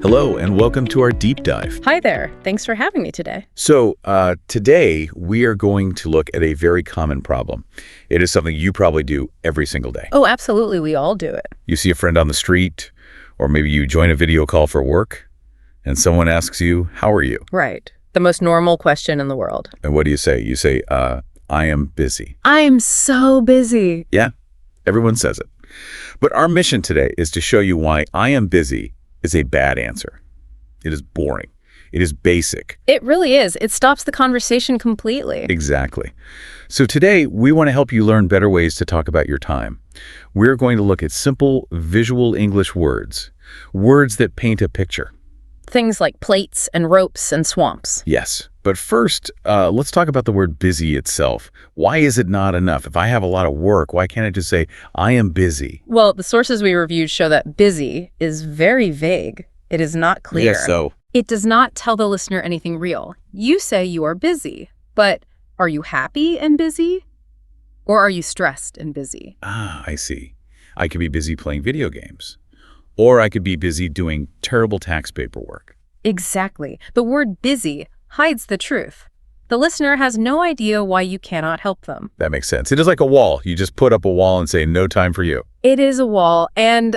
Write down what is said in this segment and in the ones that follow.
Hello, and welcome to our deep dive. Hi there. Thanks for having me today. So, today we are going to look at a very common problem. It is something you probably do every single day. Oh, absolutely. We all do it. You see a friend on the street, or maybe you join a video call for work, and someone asks you, "How are you?" Right. The most normal question in the world. And what do you say? You say, "I am busy." I'm so busy. Yeah, everyone says it. But our mission today is to show you why "I am busy" is a bad answer. It is boring. It is basic. It really is. It stops the conversation completely. Exactly. So today, we want to help you learn better ways to talk about your time. We're going to look at simple visual English words that paint a picture. Things like plates and ropes and swamps. Yes. But first, let's talk about the word busy itself. Why is it not enough? If I have a lot of work, why can't I just say, "I am busy"? Well, the sources we reviewed show that busy is very vague. It is not clear. Yes, so It does not tell the listener anything real. You say you are busy, but are you happy and busy? Or are you stressed and busy? I see. I could be busy playing video games. Or I could be busy doing terrible tax paperwork. Exactly. The word busy hides the truth. The listener has no idea why you cannot help them. That makes sense. It is like a wall. You just put up a wall and say, "No time for you." It is a wall, and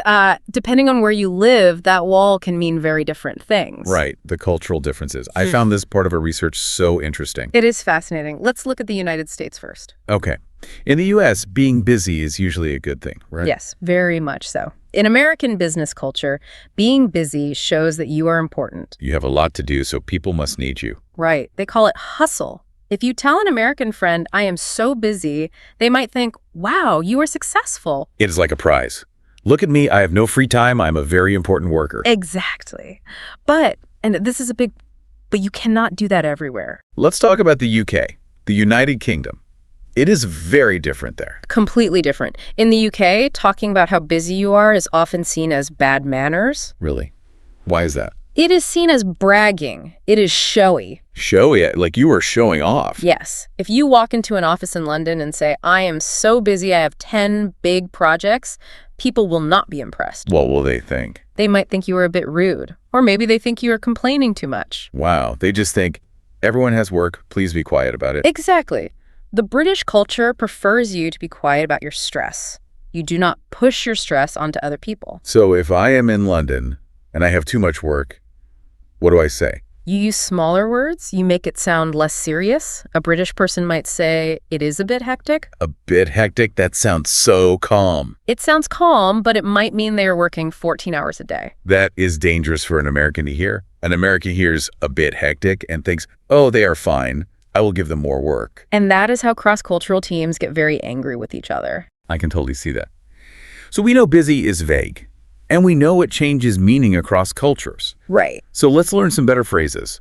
depending on where you live, that wall can mean very different things. Right, the cultural differences. I found this part of our research so interesting. It is fascinating. Let's look at the United States first. Okay. In the U.S., being busy is usually a good thing, right? Yes, very much so. In American business culture, being busy shows that you are important. You have a lot to do, so people must need you. Right. They call it hustle. If you tell an American friend, "I am so busy," they might think, "Wow, you are successful." It is like a prize. Look at me, I have no free time, I'm a very important worker. Exactly. But you cannot do that everywhere. Let's talk about the UK, the United Kingdom. It is very different there. Completely different. In the UK, talking about how busy you are is often seen as bad manners. Really? Why is that? It is seen as bragging. It is showy. Showy, like you are showing off. Yes. If you walk into an office in London and say, "I am so busy, I have 10 big projects," people will not be impressed. What will they think? They might think you are a bit rude. Or maybe they think you are complaining too much. Wow, they just think, everyone has work, please be quiet about it. Exactly. The British culture prefers you to be quiet about your stress. You do not push your stress onto other people. So if I am in London and I have too much work, what do I say? You use smaller words. You make it sound less serious. A British person might say, "It is a bit hectic." A bit hectic? That sounds so calm. It sounds calm, but it might mean they are working 14 hours a day. That is dangerous for an American to hear. An American hears "a bit hectic" and thinks, "Oh, they are fine. I will give them more work." And that is how cross-cultural teams get very angry with each other. I can totally see that. So we know busy is vague, and we know it changes meaning across cultures. Right. So let's learn some better phrases.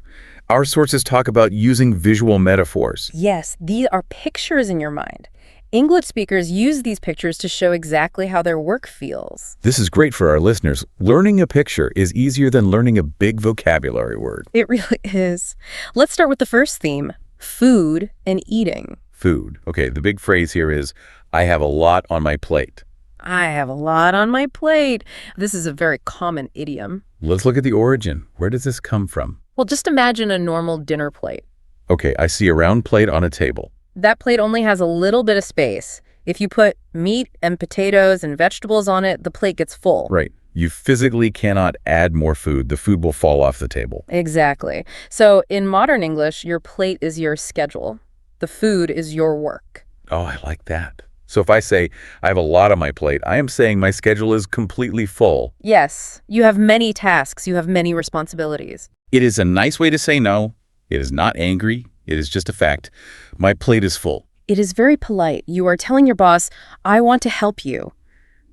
Our sources talk about using visual metaphors. Yes, these are pictures in your mind. English speakers use these pictures to show exactly how their work feels. This is great for our listeners. Learning a picture is easier than learning a big vocabulary word. It really is. Let's start with the first theme, food and eating. Food. Okay, the big phrase here is, "I have a lot on my plate." I have a lot on my plate. This is a very common idiom. Let's look at the origin. Where does this come from? Well, just imagine a normal dinner plate. Okay, I see a round plate on a table. That plate only has a little bit of space. If you put meat and potatoes and vegetables on it, the plate gets full. Right. You physically cannot add more food. The food will fall off the table. Exactly. So in modern English, your plate is your schedule. The food is your work. Oh, I like that. So if I say, "I have a lot on my plate," I am saying my schedule is completely full. Yes, you have many tasks. You have many responsibilities. It is a nice way to say no. It is not angry. It is just a fact. My plate is full. It is very polite. You are telling your boss, "I want to help you,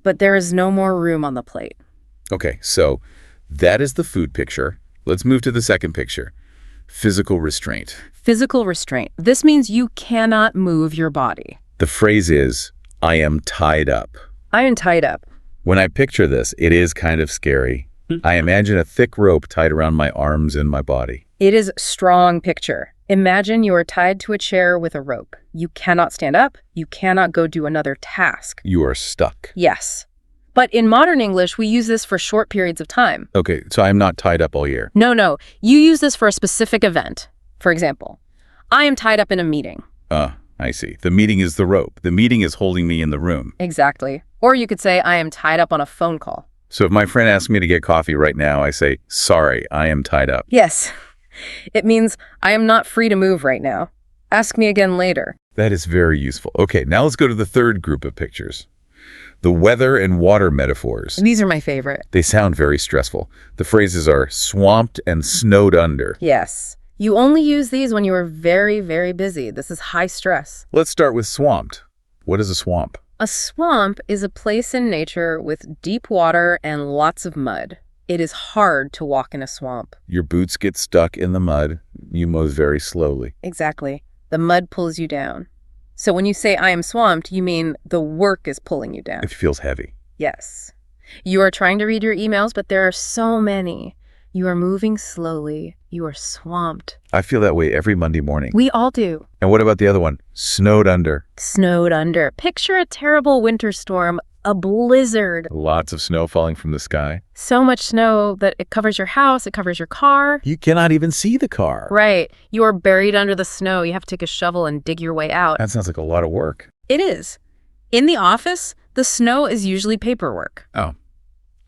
but there is no more room on the plate." Okay, so that is the food picture. Let's move to the second picture. Physical restraint. Physical restraint. This means you cannot move your body. The phrase is, "I am tied up." I am tied up. When I picture this, it is kind of scary. I imagine a thick rope tied around my arms and my body. It is a strong picture. Imagine you are tied to a chair with a rope. You cannot stand up. You cannot go do another task. You are stuck. Yes. But in modern English, we use this for short periods of time. Okay, so I'm not tied up all year. No. You use this for a specific event. For example, I am tied up in a meeting. I see. The meeting is the rope. The meeting is holding me in the room. Exactly. Or you could say, I am tied up on a phone call. So if my friend asks me to get coffee right now, I say, sorry, I am tied up. Yes. It means I am not free to move right now. Ask me again later. That is very useful. Okay, now let's go to the third group of pictures. The weather and water metaphors. These are my favorite. They sound very stressful. The phrases are swamped and snowed under. Yes. You only use these when you are very, very busy. This is high stress. Let's start with swamped. What is a swamp? A swamp is a place in nature with deep water and lots of mud. It is hard to walk in a swamp. Your boots get stuck in the mud. You move very slowly. Exactly. The mud pulls you down. So when you say I am swamped, you mean the work is pulling you down. It feels heavy. Yes. You are trying to read your emails, but there are so many. You are moving slowly. You are swamped. I feel that way every Monday morning. We all do. And what about the other one? Snowed under. Snowed under. Picture a terrible winter storm, a blizzard. Lots of snow falling from the sky. So much snow that it covers your house, it covers your car. You cannot even see the car. Right. You are buried under the snow. You have to take a shovel and dig your way out. That sounds like a lot of work. It is. In the office, the snow is usually paperwork. Oh,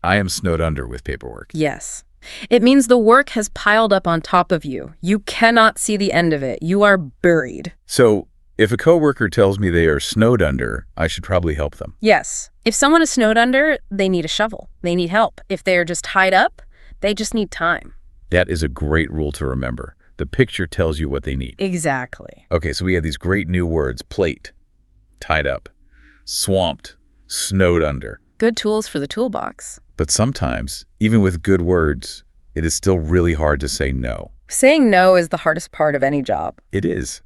I am snowed under with paperwork. Yes. It means the work has piled up on top of you. You cannot see the end of it. You are buried. So if a coworker tells me they are snowed under, I should probably help them. Yes. If someone is snowed under, they need a shovel. They need help. If they are just tied up, they just need time. That is a great rule to remember. The picture tells you what they need. Exactly. Okay, so we have these great new words. Plate, tied up, swamped, snowed under. Good tools for the toolbox. But sometimes, even with good words, it is still really hard to say no. Saying no is the hardest part of any job. It is.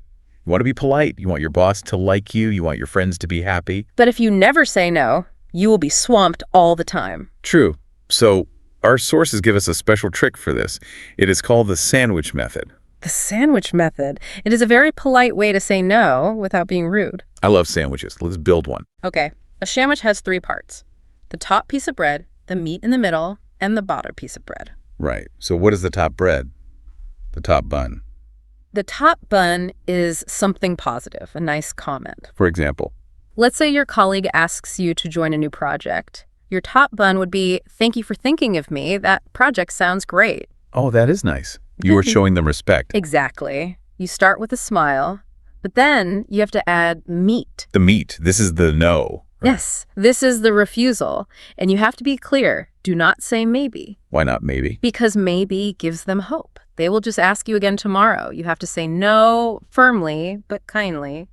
You want to be polite. You want your boss to like you. You want your friends to be happy. But if you never say no, you will be swamped all the time. True. So our sources give us a special trick for this. It is called the sandwich method. The sandwich method. It is a very polite way to say no without being rude. I love sandwiches. Let's build one. Okay. A sandwich has 3 parts. The top piece of bread, the meat in the middle, and the bottom piece of bread. Right. So what is the top bread? The top bun. The top bun is something positive, a nice comment. For example, Let's say your colleague asks you to join a new project. Your top bun would be, thank you for thinking of me. That project sounds great. oh, that is nice. You are showing them respect. Exactly. You start with a smile, but then you have to add meat. The meat. This is the no. Yes, this is the refusal. And you have to be clear. Do not say maybe. Why not maybe? Because maybe gives them hope. They will just ask you again tomorrow. You have to say no firmly, but kindly.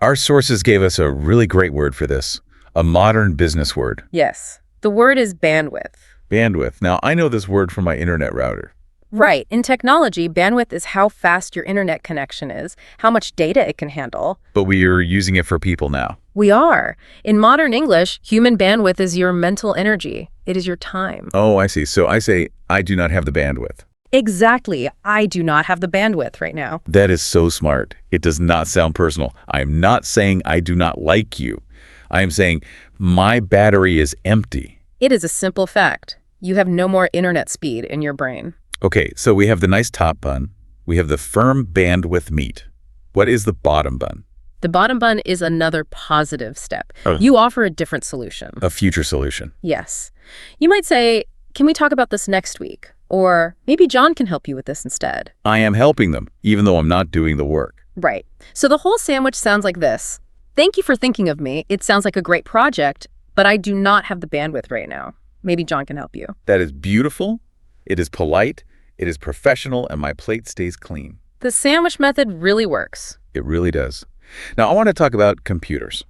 Our sources gave us a really great word for this. A modern business word. Yes. The word is bandwidth. Bandwidth. Now, I know this word from my internet router. Right. In technology, bandwidth is how fast your internet connection is, how much data it can handle. But we are using it for people now. We are. In modern English, human bandwidth is your mental energy. It is your time. Oh, I see. So I say, I do not have the bandwidth. Exactly. I do not have the bandwidth right now. That is so smart. It does not sound personal. I am not saying I do not like you. I am saying my battery is empty. It is a simple fact. You have no more internet speed in your brain. Okay, so we have the nice top bun. We have the firm bandwidth meat. What is the bottom bun? The bottom bun is another positive step. Oh. You offer a different solution. A future solution. Yes. You might say, can we talk about this next week? Or maybe John can help you with this instead. I am helping them, even though I'm not doing the work. Right. So the whole sandwich sounds like this. Thank you for thinking of me. It sounds like a great project, but I do not have the bandwidth right now. Maybe John can help you. That is beautiful. It is polite. It is professional, and my plate stays clean. The sandwich method really works. It really does. Now, I want to talk about computers.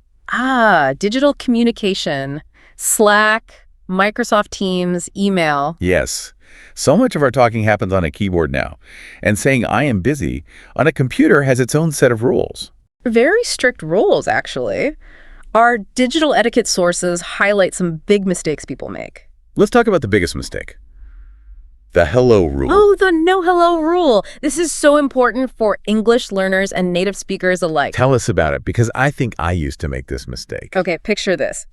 Digital communication, Slack, Microsoft Teams, email. Yes. So much of our talking happens on a keyboard now. And saying I am busy on a computer has its own set of rules. Very strict rules, actually. Our digital etiquette sources highlight some big mistakes people make. Let's talk about the biggest mistake. The hello rule. Oh, the no hello rule. This is so important for English learners and native speakers alike. Tell us about it, because I think I used to make this mistake. Okay, picture this.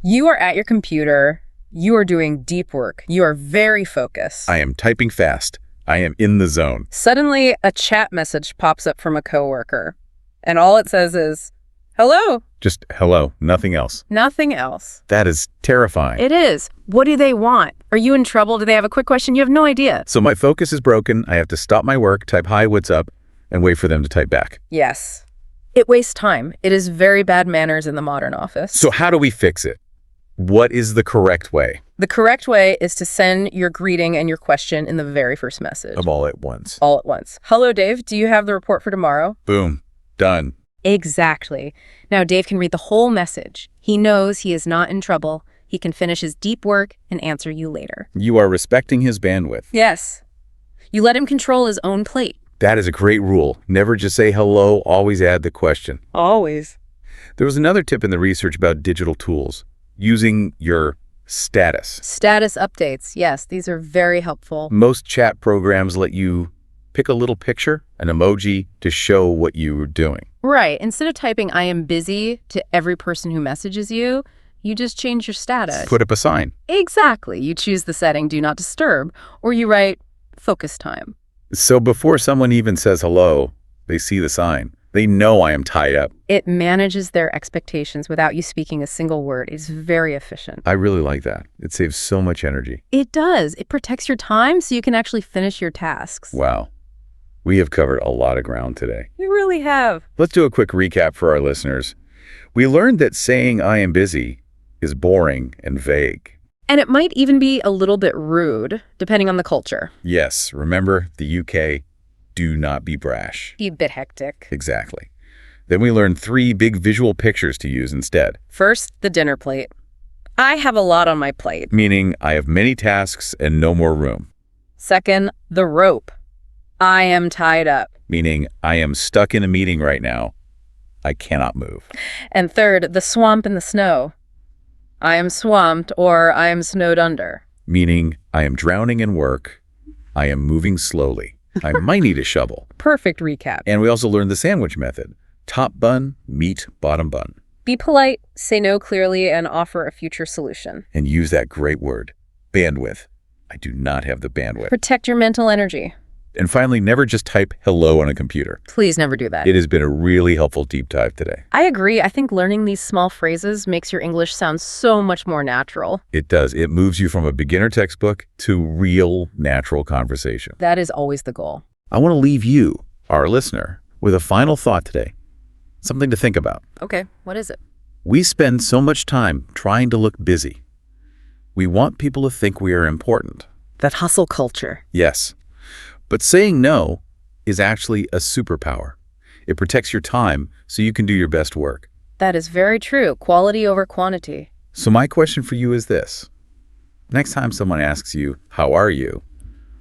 You are at your computer. You are doing deep work. You are very focused. I am typing fast. I am in the zone. Suddenly, a chat message pops up from a coworker, and all it says is, "Hello." Just hello, nothing else. Nothing else. That is terrifying. It is. What do they want? Are you in trouble? Do they have a quick question? You have no idea. So my focus is broken. I have to stop my work, type hi, what's up, and wait for them to type back. Yes. It wastes time. It is very bad manners in the modern office. So how do we fix it? What is the correct way? The correct way is to send your greeting and your question in the very first message. Of all at once. All at once. Hello, Dave. Do you have the report for tomorrow? Boom. Done. Exactly. Now, Dave can read the whole message. He knows he is not in trouble. He can finish his deep work and answer you later. You are respecting his bandwidth. Yes. You let him control his own plate. That is a great rule. Never just say hello, always add the question. Always. There was another tip in the research about digital tools. Using your status. Status updates. Yes, these are very helpful. Most chat programs let you pick a little picture, an emoji, to show what you were doing. Right. Instead of typing "I am busy" to every person who messages you, you just change your status. Put up a sign. Exactly. You choose the setting "Do Not Disturb," or you write "Focus Time." So before someone even says hello, they see the sign. They know I am tied up. It manages their expectations without you speaking a single word. It's very efficient. I really like that. It saves so much energy. It does. It protects your time so you can actually finish your tasks. Wow. We have covered a lot of ground today. We really have. Let's do a quick recap for our listeners. We learned that saying I am busy is boring and vague. And it might even be a little bit rude, depending on the culture. Yes, remember the UK, do not be brash. Be a bit hectic. Exactly. Then we learned 3 big visual pictures to use instead. First, the dinner plate. I have a lot on my plate. Meaning I have many tasks and no more room. Second, the rope. I am tied up. Meaning I am stuck in a meeting right now. I cannot move. And third, the swamp in the snow. I am swamped or I am snowed under. Meaning I am drowning in work. I am moving slowly. I might need a shovel. Perfect recap. And we also learned the sandwich method. Top bun, meet bottom bun. Be polite, say no clearly, and offer a future solution. And use that great word, bandwidth. I do not have the bandwidth. Protect your mental energy. And finally, never just type hello on a computer. Please never do that. It has been a really helpful deep dive today. I agree. I think learning these small phrases makes your English sound so much more natural. It does. It moves you from a beginner textbook to real, natural conversation. That is always the goal. I want to leave you, our listener, with a final thought today. Something to think about. Okay, what is it? We spend so much time trying to look busy. We want people to think we are important. That hustle culture. Yes. But saying no is actually a superpower. It protects your time so you can do your best work. That is very true. Quality over quantity. So my question for you is this. Next time someone asks you, how are you?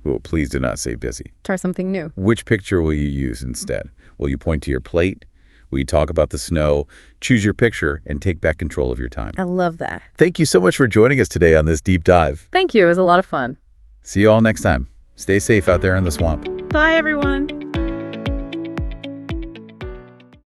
Well, please do not say busy. Try something new. Which picture will you use instead? Will you point to your plate? Will you talk about the snow? Choose your picture and take back control of your time. I love that. Thank you so much for joining us today on this deep dive. Thank you. It was a lot of fun. See you all next time. Stay safe out there in the swamp. Bye, everyone.